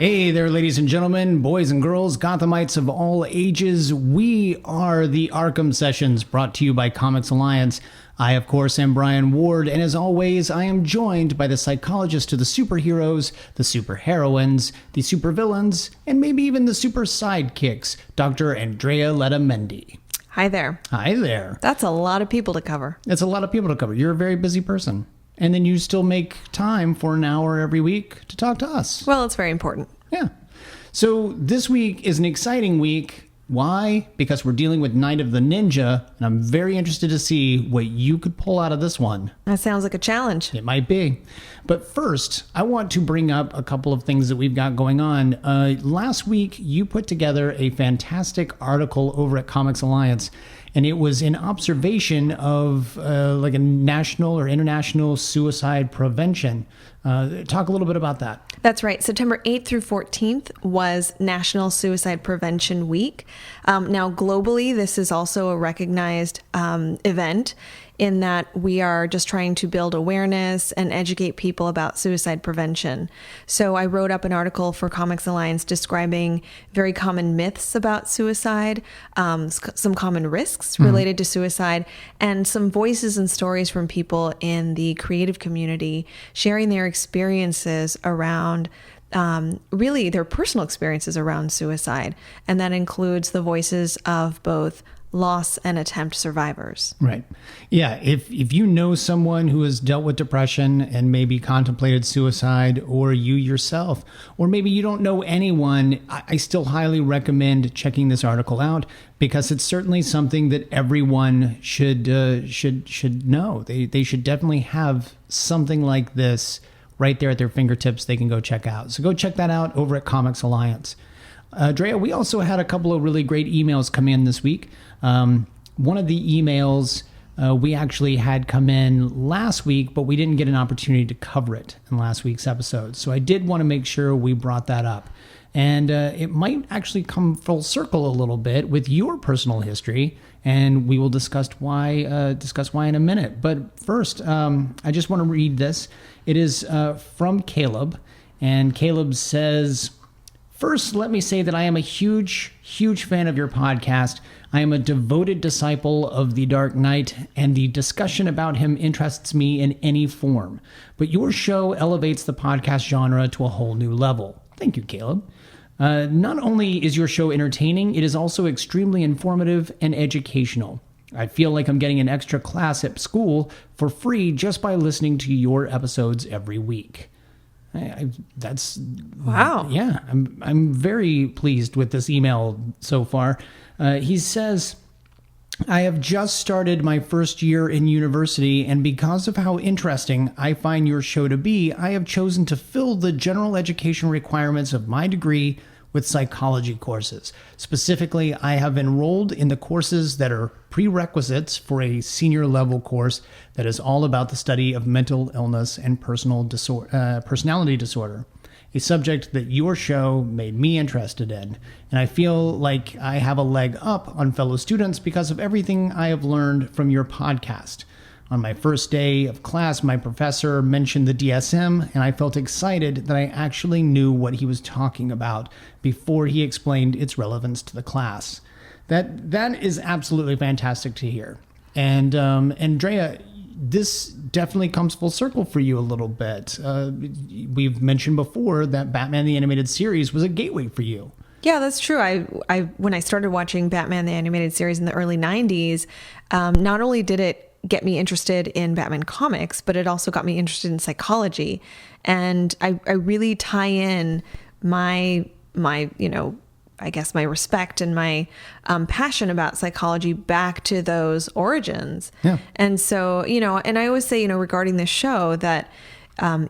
Hey there, ladies and gentlemen, boys and girls, Gothamites of all ages. We are the Arkham Sessions, brought to you by Comics Alliance. I, of course, am Brian Ward, and as always, I am joined by the psychologists to the superheroes, the superheroines, the supervillains, and maybe even the super sidekicks, Dr. Andrea Letamendi. Hi there. Hi there. That's a lot of people to cover. That's a lot of people to cover. You're a very busy person. And then you still make time for an hour every week to talk to us. Well, it's very important. Yeah. So this week is an exciting week. Why? Because we're dealing with Night of the Ninja, and I'm very interested to see what you could pull out of this one. That sounds like a challenge. It might be. But first, I want to bring up a couple of things that we've got going on. Last week, you put together a fantastic article over at Comics Alliance, and it was an observation of like a national or international suicide prevention. Talk a little bit about that. That's right. September 8th through 14th was National Suicide Prevention Week. Now, globally, this is also a recognized event in that we are just trying to build awareness and educate people about suicide prevention. So I wrote up an article for Comics Alliance describing very common myths about suicide, some common risks related to suicide, and some voices and stories from people in the creative community sharing their experiences around really their personal experiences around suicide. And that includes the voices of both loss and attempt survivors. Right. Yeah. If you know someone who has dealt with depression and maybe contemplated suicide, or you yourself, or maybe you don't know anyone, I still highly recommend checking this article out, because it's certainly something that everyone should know. They should definitely have something like this right there at their fingertips they can go check out. So go check that out over at Comics Alliance. Drea, we also had a couple of really great emails come in this week. One of the emails we actually had come in last week, but we didn't get an opportunity to cover it in last week's episode. So I did want to make sure we brought that up. And it might actually come full circle a little bit with your personal history, and we will discuss why in a minute. But first, I just want to read this. It is from Caleb, and Caleb says, "First, let me say that I am a huge, huge fan of your podcast. I am a devoted disciple of the Dark Knight, and the discussion about him interests me in any form. But your show elevates the podcast genre to a whole new level." Thank you, Caleb. Not only is your show entertaining, it is also extremely informative and educational. I feel like I'm getting an extra class at school for free just by listening to your episodes every week. That's wow. Yeah, I'm very pleased with this email so far. He says, "I have just started my first year in university, and because of how interesting I find your show to be, I have chosen to fill the general education requirements of my degree with psychology courses. Specifically, I have enrolled in the courses that are prerequisites for a senior level course that is all about the study of mental illness and personality disorder, a subject that your show made me interested in. And I feel like I have a leg up on fellow students because of everything I have learned from your podcast. On my first day of class, my professor mentioned the DSM, and I felt excited that I actually knew what he was talking about before he explained its relevance to the class. That is absolutely fantastic to hear. And Andrea, this definitely comes full circle for you a little bit. We've mentioned before that Batman the Animated Series was a gateway for you. Yeah, that's true. I when I started watching Batman the Animated Series in the early 90s, not only did it get me interested in Batman comics, but it also got me interested in psychology. And I really tie in my I guess my respect and my passion about psychology back to those origins. Yeah. And so, and I always say, regarding this show that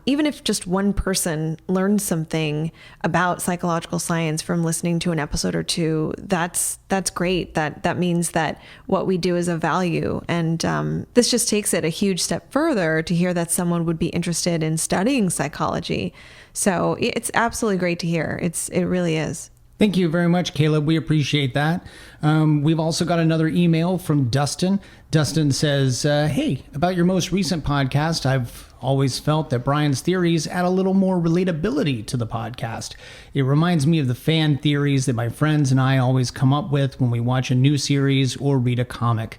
even if just one person learns something about psychological science from listening to an episode or two, that's great. That means that what we do is of value. And this just takes it a huge step further to hear that someone would be interested in studying psychology. So it's absolutely great to hear. It really is. Thank you very much, Caleb. We appreciate that. We've also got another email from Dustin. Dustin says, hey, about your most recent podcast, I've always felt that Brian's theories add a little more relatability to the podcast. It reminds me of the fan theories that my friends and I always come up with when we watch a new series or read a comic.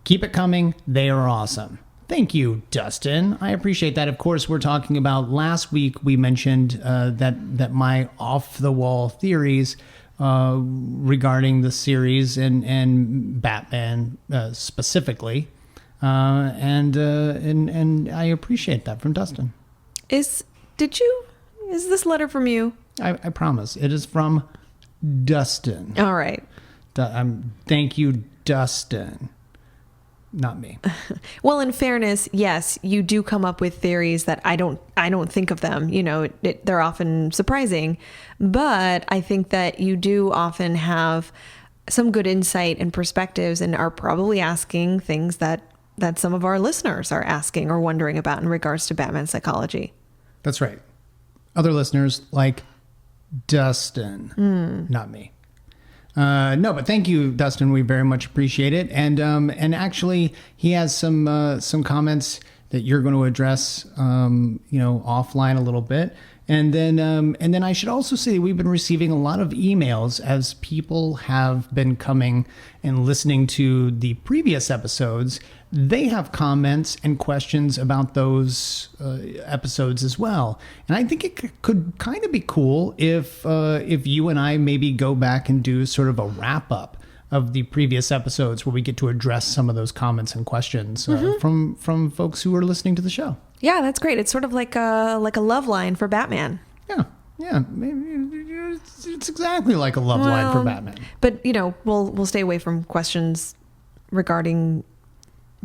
Keep it coming. They are awesome. Thank you, Dustin. I appreciate that. Of course, we're talking about last week. We mentioned that my off-the-wall theories regarding the series and Batman specifically, and I appreciate that from Dustin. Is this letter from you? I promise. It is from Dustin. All right. Thank you, Dustin. Not me. Well, in fairness, yes, you do come up with theories that I don't think of them. You know, they're often surprising, but I think that you do often have some good insight and perspectives, and are probably asking things that some of our listeners are asking or wondering about in regards to Batman psychology. That's right. Other listeners like Dustin, not me. No, but thank you, Dustin. We very much appreciate it. And actually, he has some comments that you're going to address, offline a little bit. And then I should also say we've been receiving a lot of emails as people have been coming and listening to the previous episodes. They have comments and questions about those episodes as well. And I think it could kind of be cool if you and I maybe go back and do sort of a wrap up of the previous episodes where we get to address some of those comments and questions from folks who are listening to the show. Yeah, that's great. It's sort of like a love line for Batman. Yeah, maybe it's exactly like a love line for Batman. But we'll stay away from questions regarding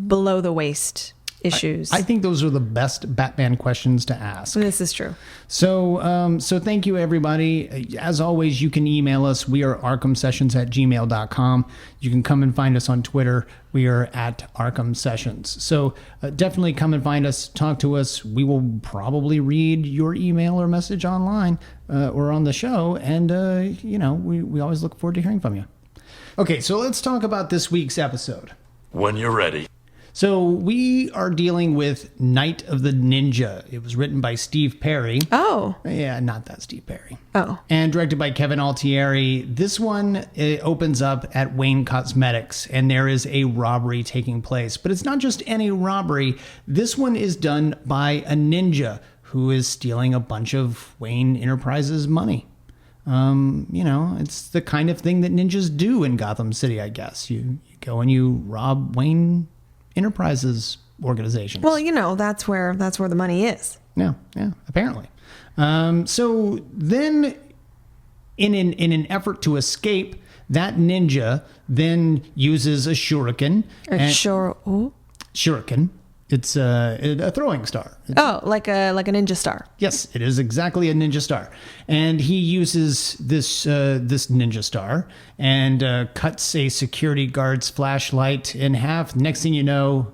below the waist issues. I think those are the best Batman questions to ask. This is true. So thank you, everybody. As always, you can email us. We are arkhamsessions@gmail.com. You can come and find us on Twitter. We are at Arkham Sessions. So definitely come and find us. Talk to us. We will probably read your email or message online or on the show. And, we always look forward to hearing from you. Okay, so let's talk about this week's episode. When you're ready. So we are dealing with Night of the Ninja. It was written by Steve Perry. Oh. Yeah, not that Steve Perry. Oh. And directed by Kevin Altieri. This one opens up at Wayne Cosmetics, and there is a robbery taking place. But it's not just any robbery. This one is done by a ninja who is stealing a bunch of Wayne Enterprises money. It's the kind of thing that ninjas do in Gotham City, I guess. You go and you rob Wayne Enterprises organizations. Well, that's where the money is. Yeah, apparently. So then in an effort to escape, that ninja then uses a shuriken. Shuriken. It's a throwing star. Like a ninja star. Yes, it is exactly a ninja star. And he uses this ninja star and cuts a security guard's flashlight in half. Next thing you know,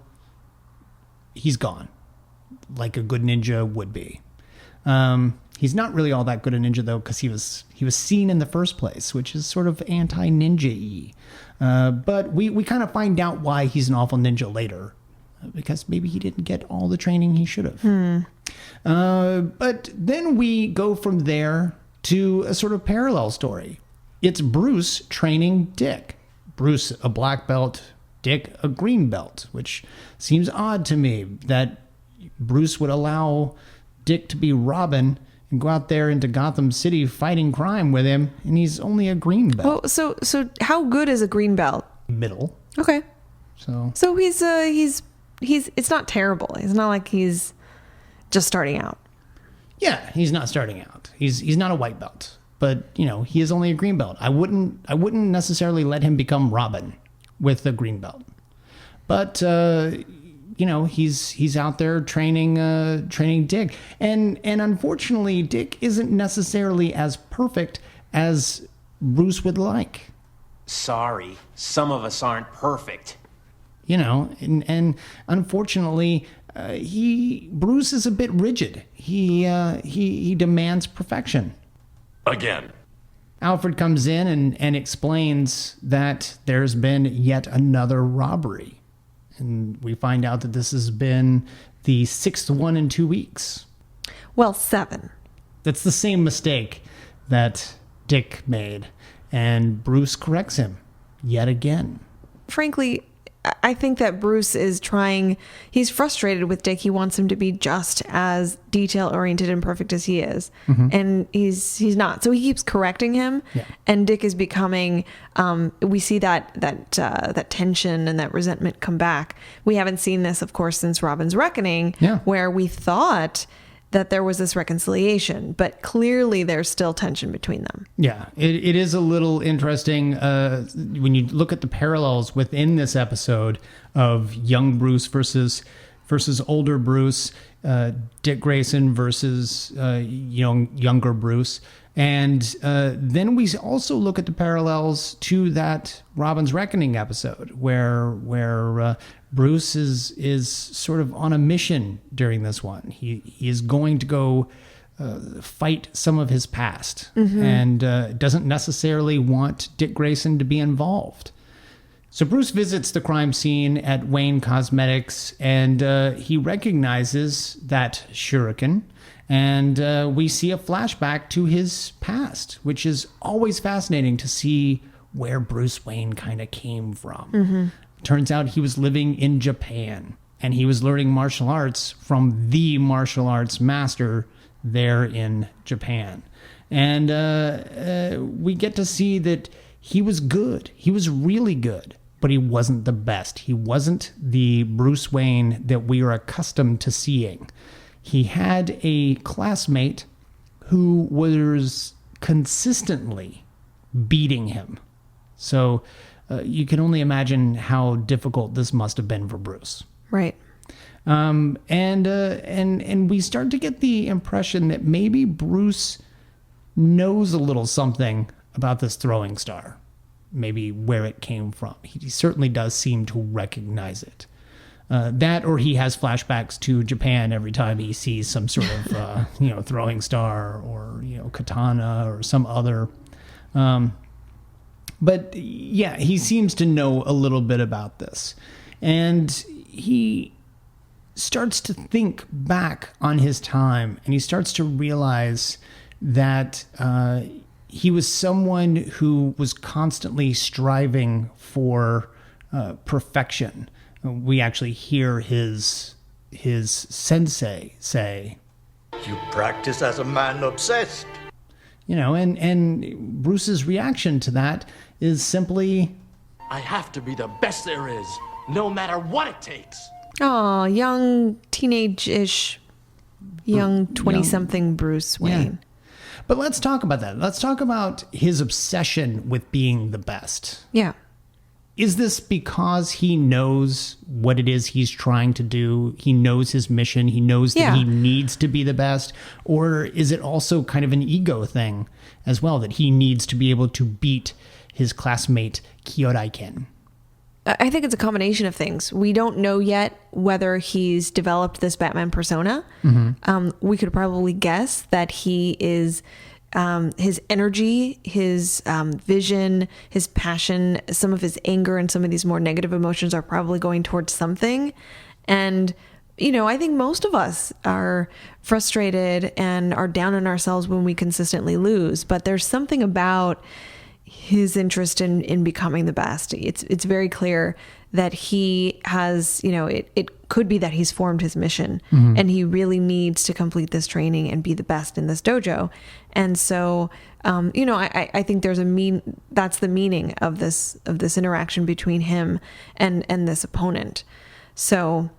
he's gone, like a good ninja would be. He's not really all that good a ninja, though, because he was seen in the first place, which is sort of anti-ninja-y. But we kind of find out why he's an awful ninja later. Because maybe he didn't get all the training he should have. But then we go from there to a sort of parallel story. It's Bruce training Dick. Bruce, a black belt, Dick, a green belt, which seems odd to me that Bruce would allow Dick to be Robin and go out there into Gotham City fighting crime with him, and he's only a green belt. Oh, so how good is a green belt? Middle. Okay. So he's it's not terrible. It's not like he's just starting out. Yeah, he's not starting out. He's not a white belt, but he is only a green belt. I wouldn't necessarily let him become Robin with a green belt. But he's out there training Dick. And unfortunately, Dick isn't necessarily as perfect as Bruce would like. Sorry, some of us aren't perfect. And unfortunately, Bruce is a bit rigid. He demands perfection. Again. Alfred comes in and explains that there's been yet another robbery. And we find out that this has been the 6th one in 2 weeks. Well, 7. That's the same mistake that Dick made. And Bruce corrects him yet again. Frankly, I think that Bruce is he's frustrated with Dick. He wants him to be just as detail-oriented and perfect as he is. And he's not. So he keeps correcting him. Yeah. And Dick is becoming, we see that tension and that resentment come back. We haven't seen this, of course, since Robin's Reckoning, where we thought that there was this reconciliation, but clearly there's still tension between them. Yeah, it is a little interesting when you look at the parallels within this episode of young Bruce versus older Bruce, Dick Grayson versus younger Bruce. And then we also look at the parallels to that Robin's Reckoning episode where Bruce is sort of on a mission during this one. He is going to go fight some of his past and doesn't necessarily want Dick Grayson to be involved. So Bruce visits the crime scene at Wayne Cosmetics and he recognizes that shuriken. And we see a flashback to his past, which is always fascinating to see where Bruce Wayne kind of came from. Turns out he was living in Japan, and he was learning martial arts from the martial arts master there in Japan. And we get to see that he was good. He was really good, but he wasn't the best. He wasn't the Bruce Wayne that we are accustomed to seeing. He had a classmate who was consistently beating him. So you can only imagine how difficult this must have been for Bruce. Right. And we start to get the impression that maybe Bruce knows a little something about this throwing star, maybe where it came from. He certainly does seem to recognize it. That, or he has flashbacks to Japan every time he sees some sort of, throwing star or, katana or some other. But yeah, he seems to know a little bit about this. And he starts to think back on his time, and he starts to realize that he was someone who was constantly striving for perfection. We actually hear his sensei say, "You practice as a man obsessed." And Bruce's reaction to that is simply, I have to be the best there is, no matter what it takes. Oh, young, teenage-ish, young 20-something Bruce Wayne. Yeah. But let's talk about that. Let's talk about his obsession with being the best. Yeah. Is this because he knows what it is he's trying to do? He knows his mission. He knows that he needs to be the best. Or is it also kind of an ego thing as well, that he needs to be able to beat his classmate Kyoraiken? I think it's a combination of things. We don't know yet whether he's developed this Batman persona. We could probably guess that he is... his energy, his vision, his passion, some of his anger and some of these more negative emotions are probably going towards something. And, I think most of us are frustrated and are down on ourselves when we consistently lose. But there's something about his interest in becoming the best. It's very clear that he has, it could be that he's formed his mission and he really needs to complete this training and be the best in this dojo. And so, I think that's the meaning of this interaction between him and this opponent. So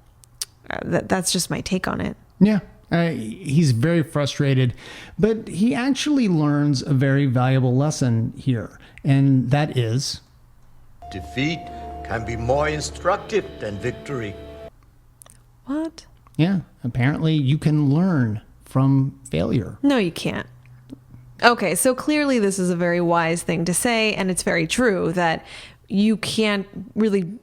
that's just my take on it. Yeah. He's very frustrated, but he actually learns a very valuable lesson here. And that is, defeat can be more instructive than victory. What? Yeah, apparently you can learn from failure. No, you can't. Okay, so clearly this is a very wise thing to say, and it's very true that you can't really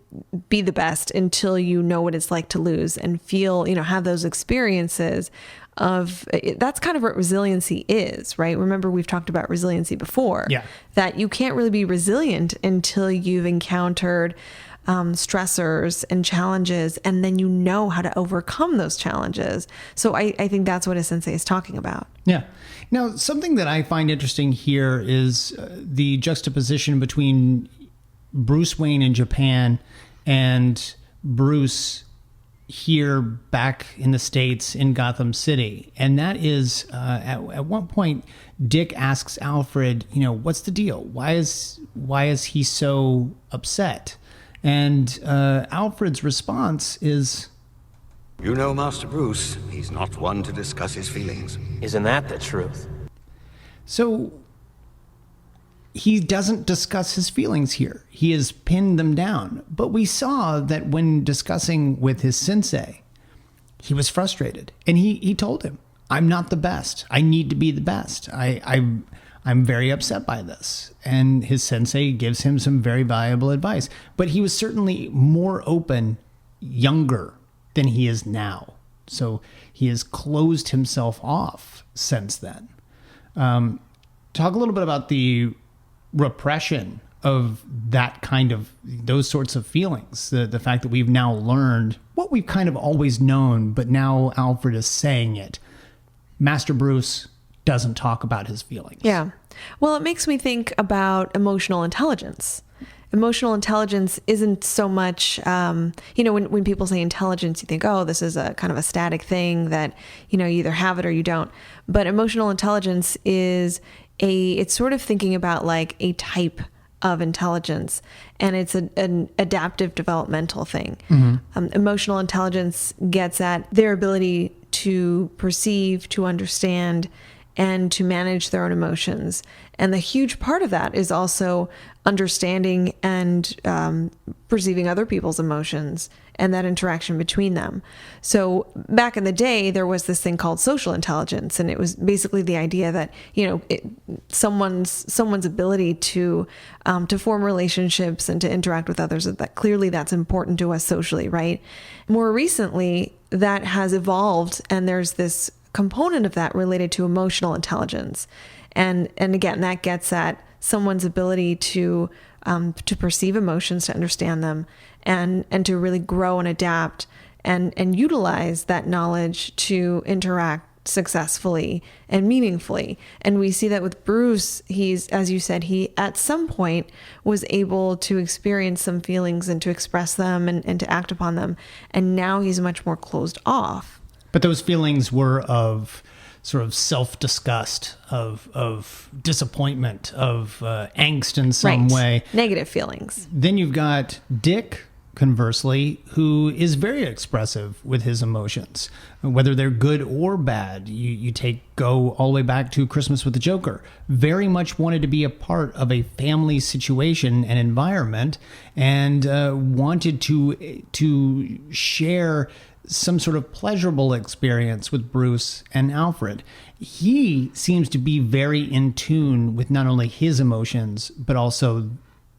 be the best until you know what it's like to lose and feel, have those experiences. that's kind of what resiliency is, right? Remember, we've talked about resiliency before. Yeah. That you can't really be resilient until you've encountered stressors and challenges, and then you know how to overcome those challenges. So I think that's what a sensei is talking about. Yeah. Now, something that I find interesting here is the juxtaposition between Bruce Wayne in Japan and Bruce here back in the States in Gotham City. And that is, at one point, Dick asks Alfred, what's the deal? Why is he so upset? And Alfred's response is, You know Master Bruce, he's not one to discuss his feelings. Isn't that the truth? so he doesn't discuss his feelings here. He has pinned them down. But we saw that when discussing with his sensei, he was frustrated. And he told him, I'm not the best. I need to be the best. I'm very upset by this. And his sensei gives him some very valuable advice. But he was certainly more open, younger than he is now. So he has closed himself off since then. Talk a little bit about the repression of those sorts of feelings. The fact that we've now learned what we've kind of always known, but now Alfred is saying it. Master Bruce doesn't talk about his feelings. Yeah. Well, it makes me think about emotional intelligence. Emotional intelligence isn't so much, when people say intelligence, you think, oh, this is a kind of a static thing that, you either have it or you don't. But emotional intelligence is it's sort of thinking about like a type of intelligence, and it's an adaptive developmental thing. Mm-hmm. Emotional intelligence gets at their ability to perceive, to understand, and to manage their own emotions. And the huge part of that is also understanding and perceiving other people's emotions and that interaction between them. So back in the day, there was this thing called social intelligence, and it was basically the idea that someone's ability to form relationships and to interact with others, that clearly that's important to us socially, right? More recently, that has evolved, and there's this component of that related to emotional intelligence, and again, that gets at someone's ability to perceive emotions, to understand them, and to really grow and adapt and utilize that knowledge to interact successfully and meaningfully. And we see that with Bruce. He's, as you said, he at some point was able to experience some feelings and to express them and to act upon them. And now he's much more closed off. But those feelings were of sort of self-disgust, of disappointment, of angst in some way. Negative feelings. Then you've got Dick, conversely, who is very expressive with his emotions, whether they're good or bad. You go all the way back to Christmas with the Joker. Very much wanted to be a part of a family situation and environment, and wanted to share some sort of pleasurable experience with Bruce and Alfred. He seems to be very in tune with not only his emotions, but also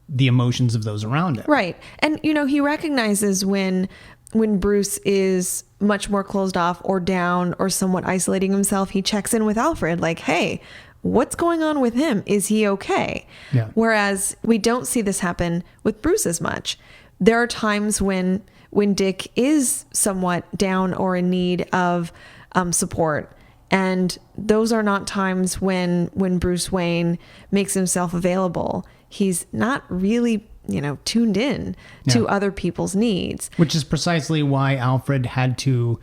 the emotions of those around him. Right. And, he recognizes when Bruce is much more closed off or down or somewhat isolating himself, he checks in with Alfred like, hey, what's going on with him? Is he okay? Yeah. Whereas we don't see this happen with Bruce as much. There are times when Dick is somewhat down or in need of support. And those are not times when Bruce Wayne makes himself available. He's not really, tuned in to other people's needs. Which is precisely why Alfred had to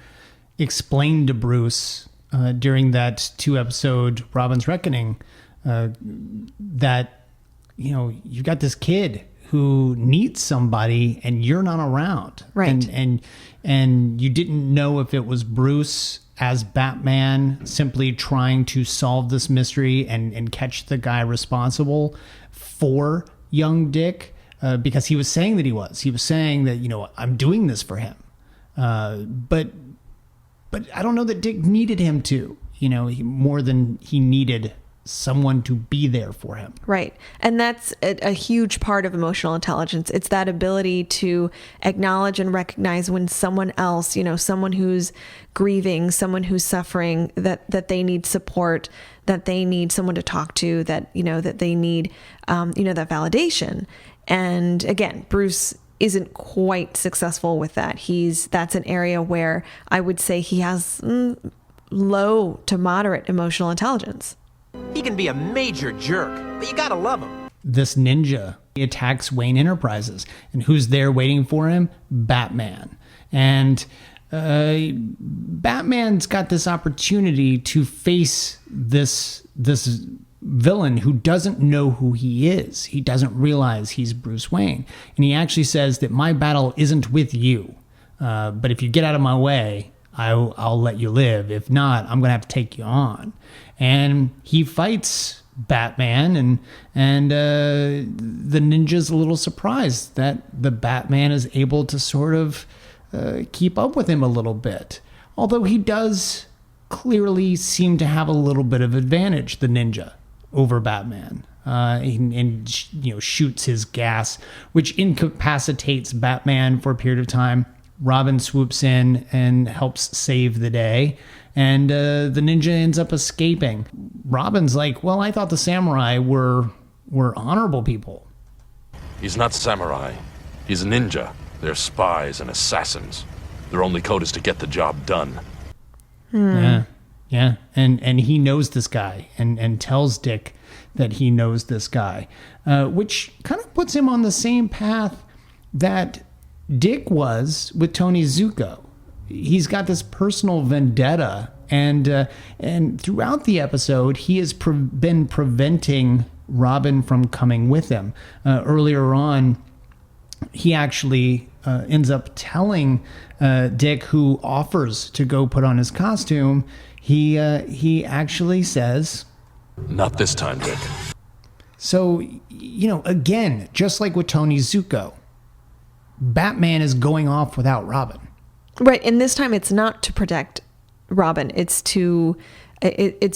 explain to Bruce during that 2-episode Robin's Reckoning that, you've got this kid who needs somebody and you're not around. Right. And you didn't know if it was Bruce as Batman simply trying to solve this mystery and catch the guy responsible for young Dick, because he was saying that he was saying that, I'm doing this for him. But I don't know that Dick needed him to, more than he needed someone to be there for him. Right. And that's a huge part of emotional intelligence. It's that ability to acknowledge and recognize when someone else, someone who's grieving, someone who's suffering, that they need support, that they need someone to talk to, that they need, that validation. And again, Bruce isn't quite successful with that. That's an area where I would say he has low to moderate emotional intelligence. He can be a major jerk, but you gotta love him. This ninja attacks Wayne Enterprises, and who's there waiting for him? Batman. And Batman's got this opportunity to face this villain who doesn't know who he is. He doesn't realize he's Bruce Wayne. And he actually says that my battle isn't with you, but if you get out of my way, I'll let you live. If not, I'm going to have to take you on. And he fights Batman, and the ninja's a little surprised that the Batman is able to sort of keep up with him a little bit. Although he does clearly seem to have a little bit of advantage, the ninja, over Batman. And shoots his gas, which incapacitates Batman for a period of time. Robin swoops in and helps save the day, and the ninja ends up escaping. Robin's like, well, I thought the samurai were honorable people. He's not samurai. He's a ninja. They're spies and assassins. Their only code is to get the job done. Yeah. And he knows this guy and tells Dick that he knows this guy, which kind of puts him on the same path that Dick was with Tony Zuko. He's got this personal vendetta, and throughout the episode, he has been preventing Robin from coming with him. Earlier on, he actually ends up telling Dick, who offers to go put on his costume, he actually says, "Not this time, Dick." So, again, just like with Tony Zuko, Batman is going off without Robin. Right. And this time it's not to protect Robin. It's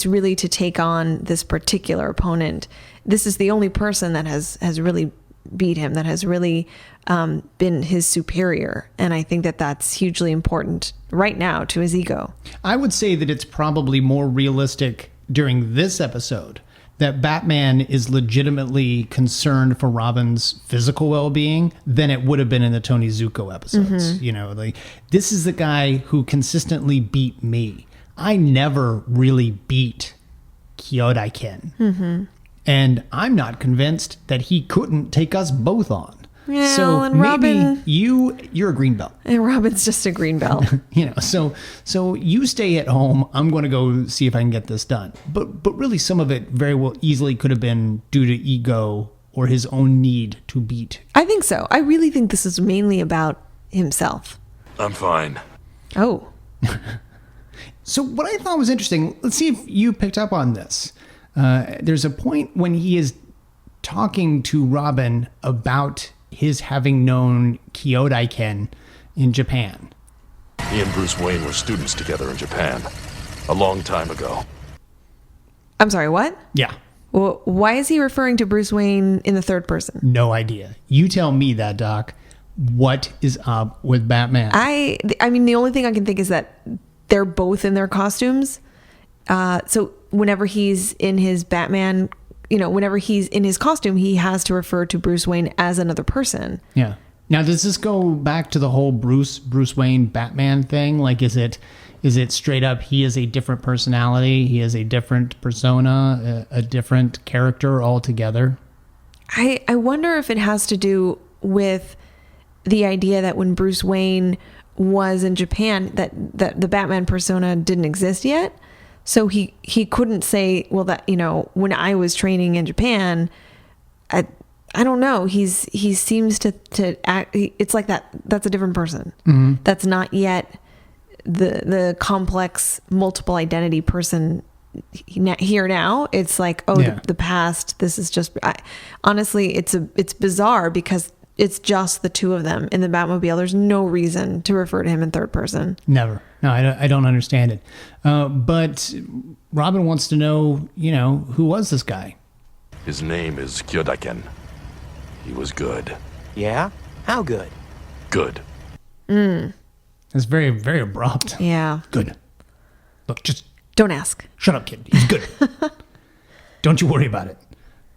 really to take on this particular opponent. This is the only person that has really beat him, that has really been his superior. And I think that that's hugely important right now to his ego. I would say that it's probably more realistic during this episode that Batman is legitimately concerned for Robin's physical well-being than it would have been in the Tony Zuko episodes. Mm-hmm. This is the guy who consistently beat me. I never really beat Kyodai-ken. Mm-hmm. And I'm not convinced that he couldn't take us both on. Yeah, so and maybe Robin, you're a green belt. And Robin's just a green belt. So you stay at home. I'm going to go see if I can get this done. But really, some of it very well easily could have been due to ego or his own need to beat. I think so. I really think this is mainly about himself. I'm fine. Oh. So what I thought was interesting, let's see if you picked up on this. There's a point when he is talking to Robin about his having known Kyodai-ken in Japan. He and Bruce Wayne were students together in Japan a long time ago. I'm sorry, what? Yeah. Well, why is he referring to Bruce Wayne in the third person? No idea. You tell me that, Doc. What is up with Batman? I mean, the only thing I can think is that they're both in their costumes. So whenever he's in his Batman, whenever he's in his costume, he has to refer to Bruce Wayne as another person. Yeah. Now, does this go back to the whole Bruce Wayne Batman thing? Like, is it straight up he is a different personality, he is a different persona, a different character altogether? I wonder if it has to do with the idea that when Bruce Wayne was in Japan, that the Batman persona didn't exist yet. So he couldn't say, well, that, when I was training in Japan, I don't know. He seems to act. It's like that. That's a different person. Mm-hmm. That's not yet the complex multiple identity person here now. It's like, the past. This is just. Honestly, it's bizarre because it's just the two of them in the Batmobile. There's no reason to refer to him in third person. Never. No, I don't understand it. But Robin wants to know, who was this guy? His name is Kyodaken. He was good. Yeah? How good? Good. That's very, very abrupt. Yeah. Good. Look, just Don't ask. shut up, kid. He's good. Don't you worry about it.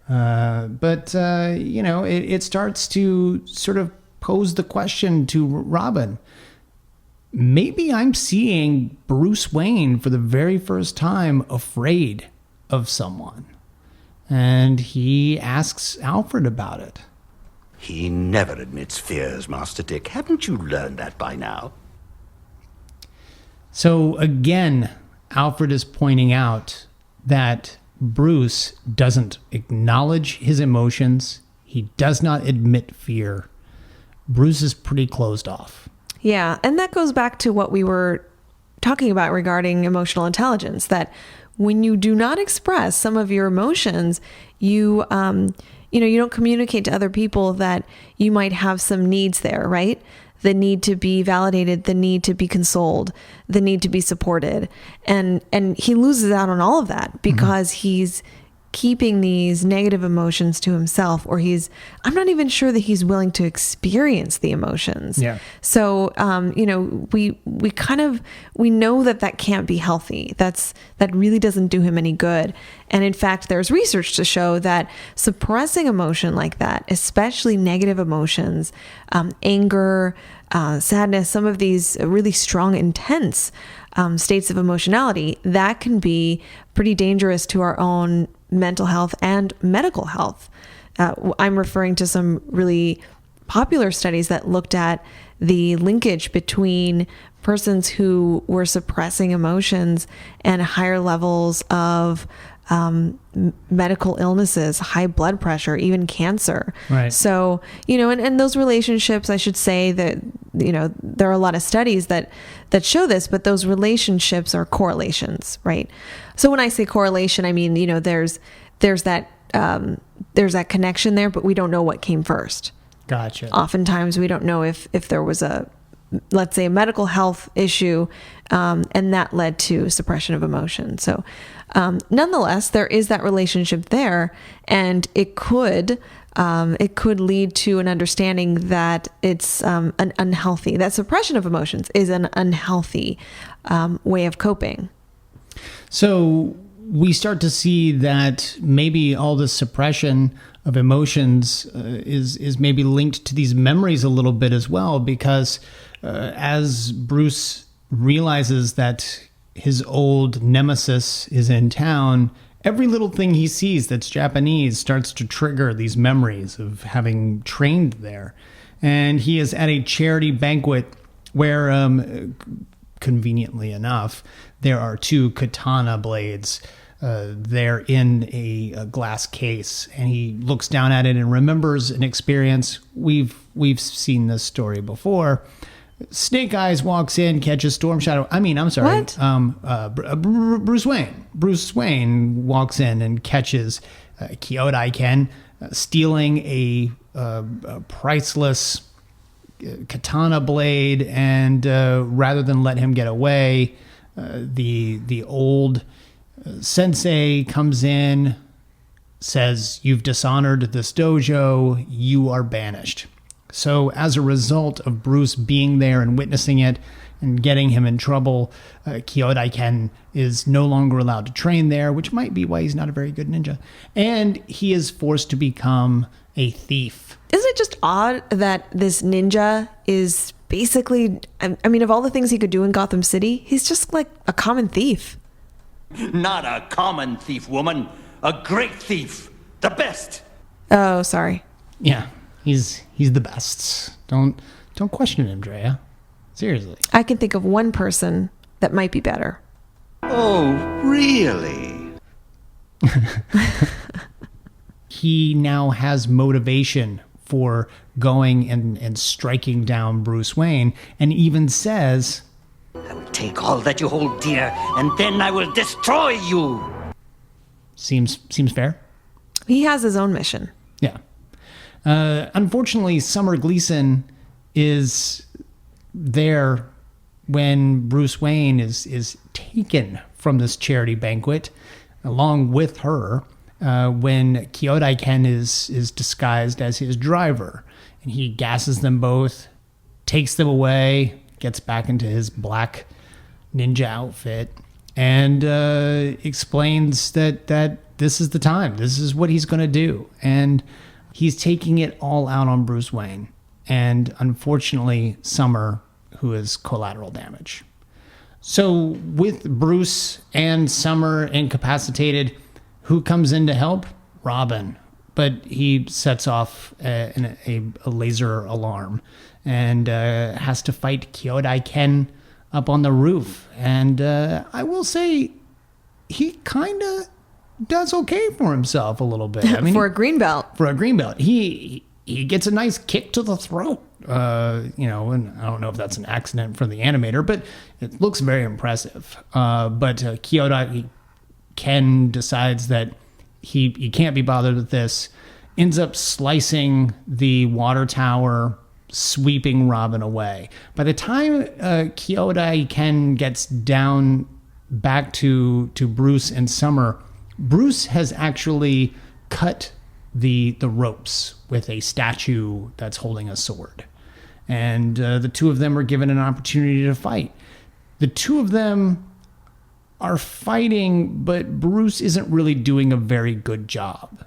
But it starts to sort of pose the question to Robin. Maybe I'm seeing Bruce Wayne for the very first time afraid of someone. And he asks Alfred about it. He never admits fears, Master Dick. Haven't you learned that by now? So again, Alfred is pointing out that Bruce doesn't acknowledge his emotions. He does not admit fear. Bruce is pretty closed off. Yeah, and that goes back to what we were talking about regarding emotional intelligence, that when you do not express some of your emotions, you don't communicate to other people that you might have some needs there, right? The need to be validated, the need to be consoled, the need to be supported. And he loses out on all of that because he's keeping these negative emotions to himself, or I'm not even sure that he's willing to experience the emotions. Yeah. So, we know that can't be healthy. That really doesn't do him any good. And in fact, there's research to show that suppressing emotion like that, especially negative emotions, anger, sadness, some of these really strong, intense states of emotionality, that can be pretty dangerous to our own mental health and medical health. I'm referring to some really popular studies that looked at the linkage between persons who were suppressing emotions and higher levels of medical illnesses, high blood pressure, even cancer. Right. So, and those relationships, I should say that, there are a lot of studies that show this, but those relationships are correlations, right? So when I say correlation, I mean, there's that connection there, but we don't know what came first. Gotcha. Oftentimes we don't know if there was let's say a medical health issue, and that led to suppression of emotion. So, nonetheless, there is that relationship there, and it could lead to an understanding that it's an unhealthy, that suppression of emotions is an unhealthy way of coping. So we start to see that maybe all the suppression of emotions is maybe linked to these memories a little bit as well, because as Bruce realizes that his old nemesis is in town, every little thing he sees that's Japanese starts to trigger these memories of having trained there. And he is at a charity banquet where, conveniently enough, there are two katana blades. They're in a glass case, and he looks down at it and remembers an experience. We've seen this story before. Snake Eyes walks in, catches Storm Shadow. What? Bruce Wayne. Bruce Wayne walks in and catches Kyodai Ken stealing a priceless katana blade, and rather than let him get away, the old sensei comes in, says, "You've dishonored this dojo, you are banished." So as a result of Bruce being there and witnessing it and getting him in trouble, Kyodai Ken is no longer allowed to train there, which might be why he's not a very good ninja. And he is forced to become a thief. Isn't it just odd that this ninja is basically, of all the things he could do in Gotham City, he's just like a common thief. Not a common thief, woman. A great thief. The best. Oh, sorry. Yeah, he's the best. Don't question him, Drea. Seriously. I can think of one person that might be better. Oh, really? He now has motivation for going and striking down Bruce Wayne, and even says, I will take all that you hold dear, and then I will destroy you. Seems fair. He has his own mission. Yeah. Unfortunately, Summer Gleason is there when Bruce Wayne is taken from this charity banquet along with her when Kyodai Ken is disguised as his driver. And he gasses them both, takes them away, gets back into his black ninja outfit, and explains that this is the time. This is what he's going to do. And he's taking it all out on Bruce Wayne. And unfortunately, Summer, who is collateral damage. So with Bruce and Summer incapacitated, who comes in to help? Robin. But he sets off a laser alarm and has to fight Kyodai Ken up on the roof. And I will say he kind of does okay for himself a little bit. I mean, For a green belt. For a green belt. He gets a nice kick to the throat. And I don't know if that's an accident for the animator, but it looks very impressive. But Kyodai Ken decides that he can't be bothered with this, ends up slicing the water tower, sweeping Robin away. By the time Kyodai Ken gets down back to Bruce and Summer, Bruce has actually cut the ropes with a statue that's holding a sword. And the two of them are given an opportunity to fight. The two of them are fighting, but Bruce isn't really doing a very good job.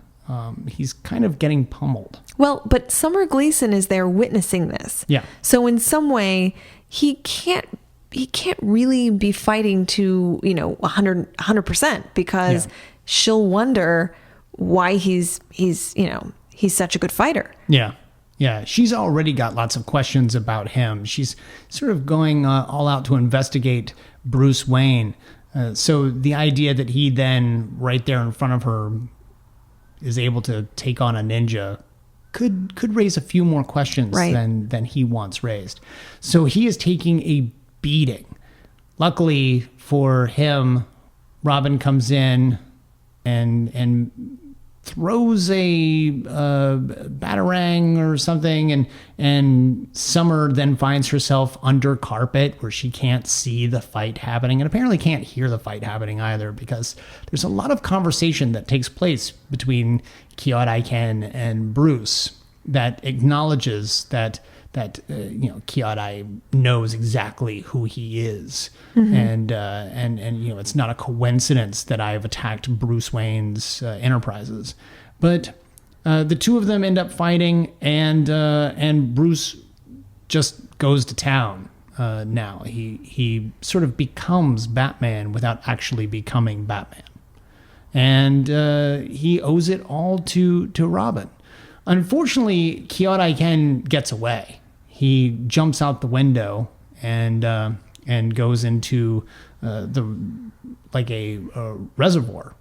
He's kind of getting pummeled. Well, but Summer Gleason is there witnessing this. Yeah. So in some way, he can't really be fighting to 100% because she'll wonder why he's such a good fighter. Yeah, she's already got lots of questions about him. She's sort of going all out to investigate Bruce Wayne. So the idea that he then, right there in front of her, is able to take on a ninja could raise a few more questions than he once raised. So he is taking a beating. Luckily for him, Robin comes in and throws a batarang or something, and Summer then finds herself under carpet where she can't see the fight happening, and apparently can't hear the fight happening either, because there's a lot of conversation that takes place between Kyodai Ken and Bruce that acknowledges that Kyodai knows exactly who he is. Mm-hmm. And it's not a coincidence that I've attacked Bruce Wayne's enterprises. But the two of them end up fighting, and Bruce just goes to town now. He sort of becomes Batman without actually becoming Batman. And he owes it all to Robin. Unfortunately, Kyodai Ken gets away. He jumps out the window and goes into a reservoir,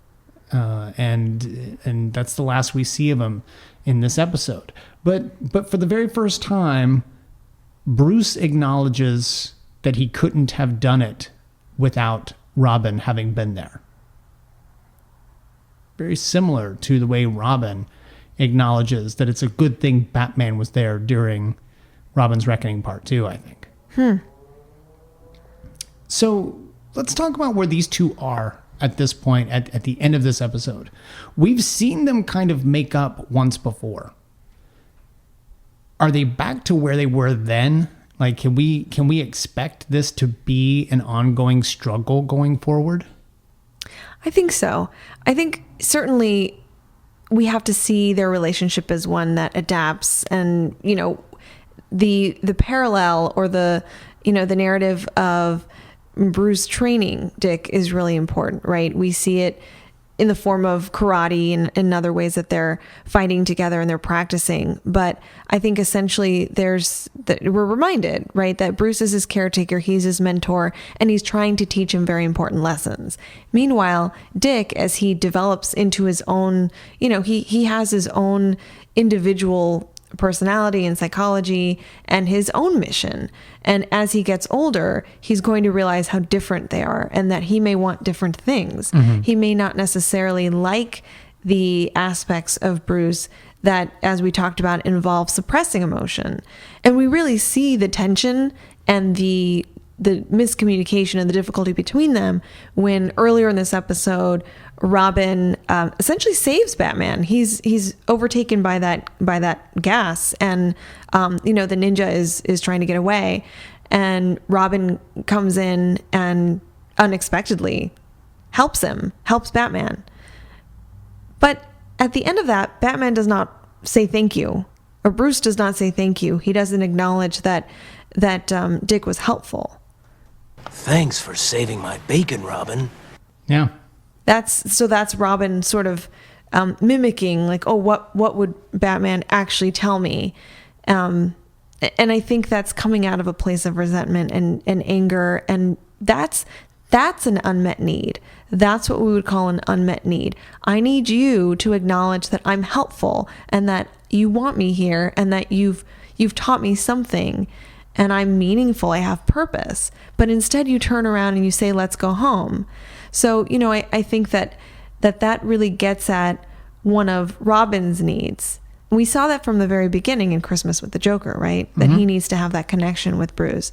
and that's the last we see of him in this episode. But for the very first time, Bruce acknowledges that he couldn't have done it without Robin having been there. Very similar to the way Robin acknowledges that it's a good thing Batman was there during Robin's Reckoning Part 2, I think. So let's talk about where these two are at this point, at the end of this episode. We've seen them kind of make up once before. Are they back to where they were then? Like, can we expect this to be an ongoing struggle going forward? I think so. I think certainly we have to see their relationship as one that adapts, and the parallel or the narrative of Bruce training Dick is really important, right? We see it in the form of karate and in other ways that they're fighting together and they're practicing. But I think essentially we're reminded, right, that Bruce is his caretaker, he's his mentor, and he's trying to teach him very important lessons. Meanwhile, Dick, as he develops into his own, he has his own individual personality and psychology and his own mission. And as he gets older, he's going to realize how different they are and that he may want different things. Mm-hmm. He may not necessarily like the aspects of Bruce that, as we talked about, involve suppressing emotion. And we really see the tension and the miscommunication and the difficulty between them when earlier in this episode, Robin essentially saves Batman. He's overtaken by that gas, and the ninja is trying to get away, and Robin comes in and unexpectedly helps Batman. But at the end of that, Batman does not say thank you, or Bruce does not say thank you. He doesn't acknowledge that Dick was helpful. Thanks for saving my bacon, Robin. Yeah. That's Robin sort of mimicking, like, oh, what would Batman actually tell me? And I think that's coming out of a place of resentment and anger, and that's an unmet need. That's what we would call an unmet need. I need you to acknowledge that I'm helpful and that you want me here and that you've taught me something and I'm meaningful, I have purpose. But instead you turn around and you say, let's go home. So, I think that really gets at one of Robin's needs. We saw that from the very beginning in Christmas with the Joker, right? That he needs to have that connection with Bruce.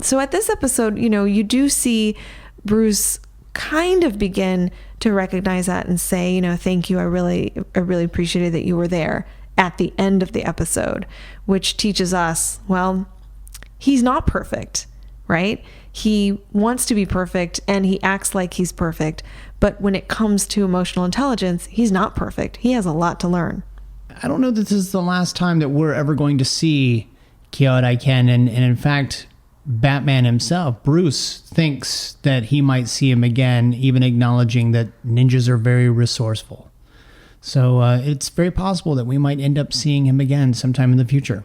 So at this episode, you do see Bruce kind of begin to recognize that and say, thank you. I really appreciated that you were there at the end of the episode, which teaches us, well, he's not perfect, right? He wants to be perfect and he acts like he's perfect. But when it comes to emotional intelligence, he's not perfect. He has a lot to learn. I don't know that this is the last time that we're ever going to see Kyorai Ken. And in fact, Batman himself, Bruce, thinks that he might see him again, even acknowledging that ninjas are very resourceful. So it's very possible that we might end up seeing him again sometime in the future.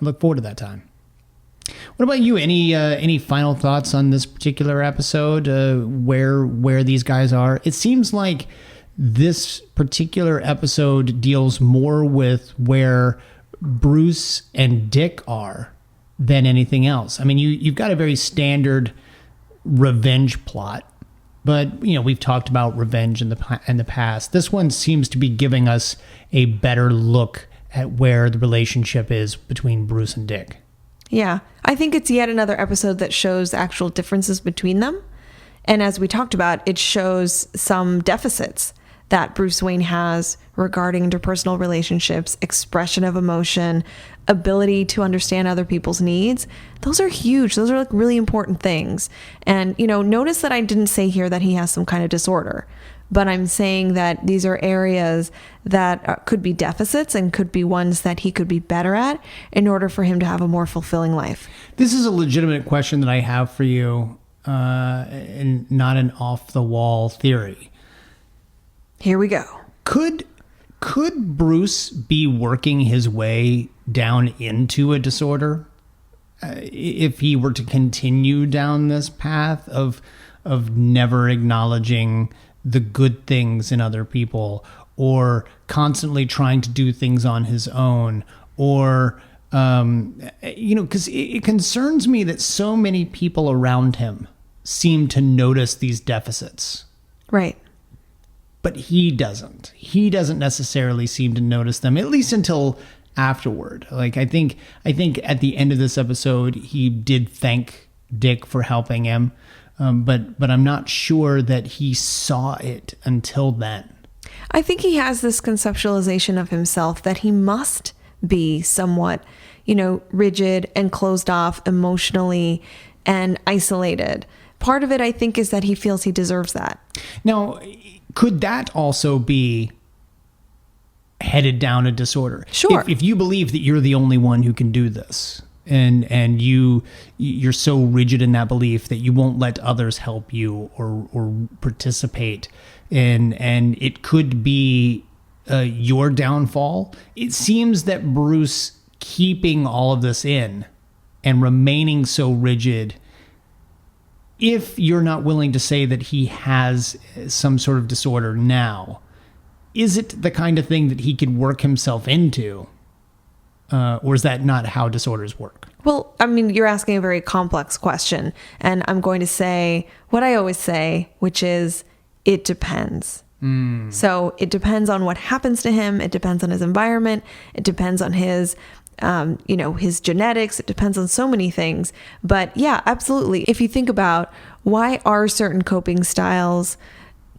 I look forward to that time. What about you? Any final thoughts on this particular episode, where these guys are? It seems like this particular episode deals more with where Bruce and Dick are than anything else. I mean, you've got a very standard revenge plot, but we've talked about revenge in the past. This one seems to be giving us a better look at where the relationship is between Bruce and Dick. Yeah, I think it's yet another episode that shows actual differences between them. And as we talked about, it shows some deficits that Bruce Wayne has regarding interpersonal relationships, expression of emotion, ability to understand other people's needs. Those are huge. Those are like really important things. And, notice that I didn't say here that he has some kind of disorder, but I'm saying that these are areas that could be deficits and could be ones that he could be better at in order for him to have a more fulfilling life. This is a legitimate question that I have for you, and not an off-the-wall theory. Here we go. Could Bruce be working his way down into a disorder if he were to continue down this path of never acknowledging the good things in other people, or constantly trying to do things on his own, or because it concerns me that so many people around him seem to notice these deficits. Right. But he doesn't. He doesn't necessarily seem to notice them, at least until afterward. Like, I think at the end of this episode, he did thank Dick for helping him, but I'm not sure that he saw it until then. I think he has this conceptualization of himself that he must be somewhat, rigid and closed off emotionally and isolated. Part of it, I think, is that he feels he deserves that. Now, could that also be headed down a disorder? Sure. If you believe that you're the only one who can do this, and you're so rigid in that belief that you won't let others help you or participate, and it could be your downfall. It seems that Bruce keeping all of this in and remaining so rigid, if you're not willing to say that he has some sort of disorder now, is it the kind of thing that he could work himself into? Or is that not how disorders work? Well, I mean, you're asking a very complex question. And I'm going to say what I always say, which is, it depends. So it depends on what happens to him. It depends on his environment. It depends on his, his genetics. It depends on so many things. But yeah, absolutely. If you think about why are certain coping styles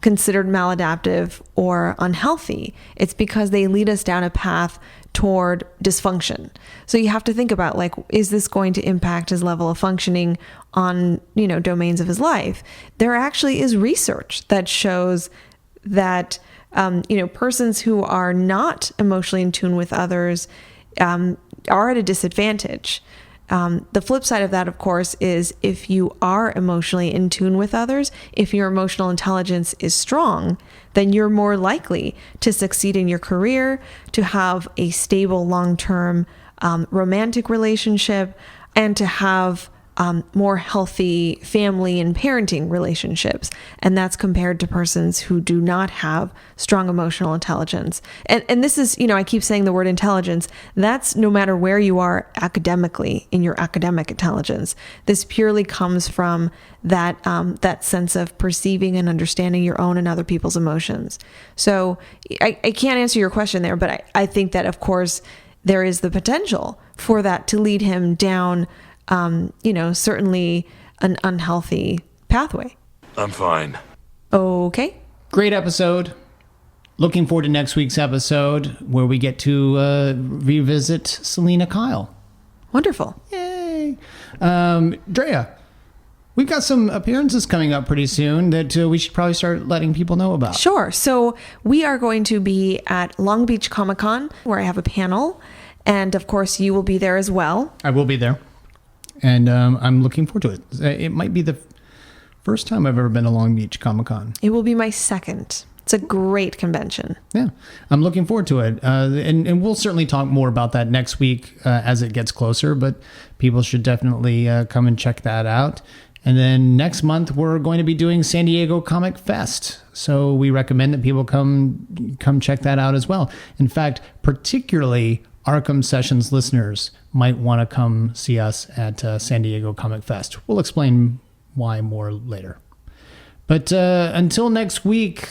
considered maladaptive or unhealthy, it's because they lead us down a path toward dysfunction. So you have to think about, like, is this going to impact his level of functioning on, domains of his life? There actually is research that shows that, persons who are not emotionally in tune with others are at a disadvantage. The flip side of that, of course, is if you are emotionally in tune with others, if your emotional intelligence is strong, then you're more likely to succeed in your career, to have a stable long-term romantic relationship, and to have more healthy family and parenting relationships. And that's compared to persons who do not have strong emotional intelligence. And this is, I keep saying the word intelligence. That's no matter where you are academically in your academic intelligence. This purely comes from that sense of perceiving and understanding your own and other people's emotions. So I can't answer your question there, but I think that, of course, there is the potential for that to lead him down certainly an unhealthy pathway. I'm fine. Okay. Great episode. Looking forward to next week's episode where we get to revisit Selena Kyle. Wonderful. Yay. Drea, we've got some appearances coming up pretty soon that we should probably start letting people know about. Sure. So we are going to be at Long Beach Comic-Con, where I have a panel. And of course, you will be there as well. I will be there. And I'm looking forward to it. It might be the first time I've ever been to Long Beach Comic-Con. It will be my second. It's a great convention. Yeah, I'm looking forward to it. And we'll certainly talk more about that next week as it gets closer. But people should definitely come and check that out. And then next month, we're going to be doing San Diego Comic Fest. So we recommend that people come check that out as well. In fact, particularly Arkham Sessions listeners might want to come see us at San Diego Comic Fest. We'll explain why more later. But until next week,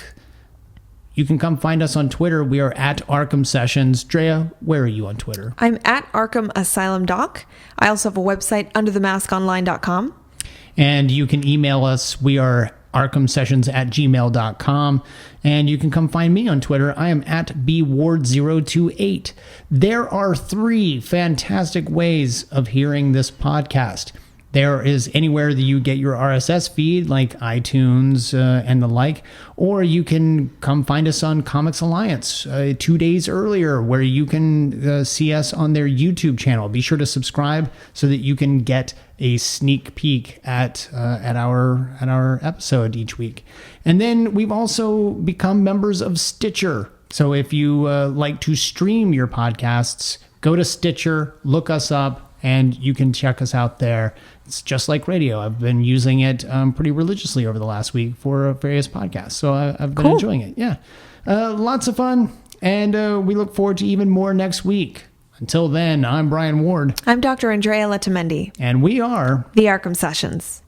you can come find us on Twitter. We are at Arkham Sessions. Drea, where are you on Twitter? I'm at Arkham Asylum Doc. I also have a website, underthemaskonline.com. And you can email us. We are arkhamsessions@gmail.com. And you can come find me on Twitter. I am at bward028. There are 3 fantastic ways of hearing this podcast. There is anywhere that you get your RSS feed, like iTunes and the like, or you can come find us on Comics Alliance 2 days earlier, where you can see us on their YouTube channel. Be sure to subscribe so that you can get a sneak peek at our episode each week. And then we've also become members of Stitcher. So if you like to stream your podcasts, go to Stitcher, look us up, and you can check us out there. It's just like radio. I've been using it pretty religiously over the last week for various podcasts. So I've been enjoying it. Yeah. Lots of fun. And we look forward to even more next week. Until then, I'm Brian Ward. I'm Dr. Andrea Letamendi. And we are the Arkham Sessions.